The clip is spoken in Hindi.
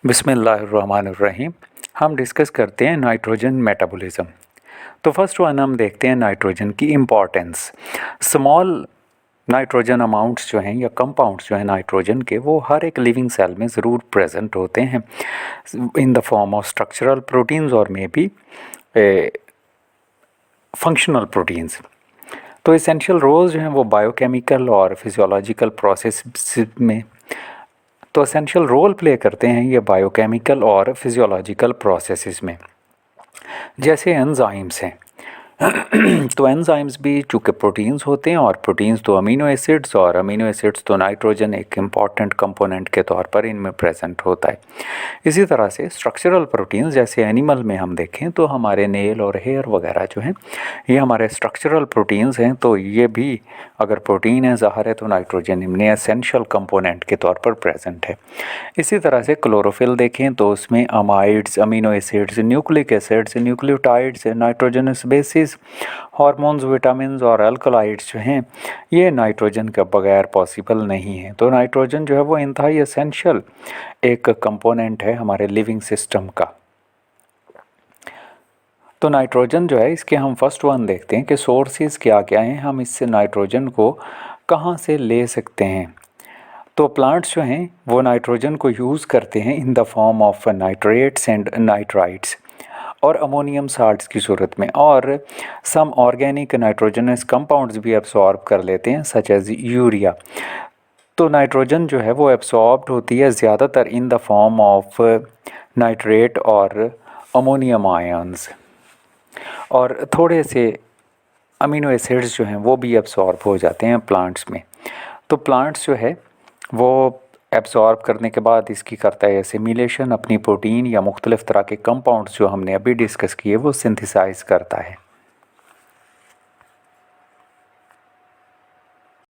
बिस्मिल्लाहिर्रहमानिर्रहीम। हम डिस्कस करते हैं नाइट्रोजन मेटाबॉलिज्म। तो फर्स्ट वन हम देखते हैं नाइट्रोजन की इम्पॉर्टेंस। स्मॉल नाइट्रोजन अमाउंट्स जो हैं या कंपाउंड्स जो हैं नाइट्रोजन के, वो हर एक लिविंग सेल में ज़रूर प्रेजेंट होते हैं in the form of structural proteins और मे बी फंक्शनल प्रोटीन्स। तो एसेंशियल रोल्स जो हैं वो बायोकेमिकल और फिजियोलॉजिकल प्रोसेस में तो एसेंशियल रोल प्ले करते हैं ये बायोकेमिकल और फिजियोलॉजिकल प्रोसेसेस में, जैसे एंजाइम्स हैं। तो एंजाइम्स भी चूँकि प्रोटीन्स होते हैं और प्रोटीन्स तो अमीनो एसिड्स और अमीनो एसिड्स तो नाइट्रोजन एक इम्पॉर्टेंट कंपोनेंट के तौर पर इनमें प्रेजेंट होता है। इसी तरह से स्ट्रक्चरल प्रोटीन्स जैसे एनिमल में हम देखें तो हमारे नेल और हेयर वगैरह जो हैं ये हमारे स्ट्रक्चरल प्रोटीन्स हैं। तो ये भी अगर प्रोटीन है ज़ाहिर है तो नाइट्रोजन इनमें एसेंशियल कंपोनेंट के तौर पर प्रेजेंट है। इसी तरह से क्लोरोफिल देखें तो उसमें amides, amino acids, nucleic acids, nucleotides, nitrogenous bases, hormones, vitamins और अल्कलॉइड्स जो हैं ये नाइट्रोजन के बगैर पॉसिबल नहीं है। तो नाइट्रोजन जो है वो इंतहाई एसेंशियल एक कंपोनेंट है हमारे लिविंग सिस्टम का। तो नाइट्रोजन जो है इसके हम फर्स्ट वन देखते हैं कि सोर्सेज क्या क्या हैं, हम इससे नाइट्रोजन को कहाँ से ले सकते हैं। तो प्लांट्स जो हैं वो नाइट्रोजन को यूज़ करते हैं in the form of nitrates and nitrites और अमोनियम साल्ट्स की सूरत में, और सम ऑर्गेनिक नाइट्रोजनस कंपाउंड्स भी एब्सॉर्ब कर लेते हैं सच एज यूरिया। तो नाइट्रोजन जो है वो एब्सॉर्ब्ड होती है ज़्यादातर in the form of nitrate और अमोनियम आयंस, और थोड़े से अमीनो एसिड्स जो हैं वो भी एब्सॉर्ब हो जाते हैं प्लांट्स में। तो प्लांट्स जो है वो एब्सॉर्ब करने के बाद इसकी करता है एसिमिलेशन, अपनी प्रोटीन या मुख्तलिफ़ तरह के कंपाउंड्स जो हमने अभी डिस्कस किए वो सिंथेसाइज करता है।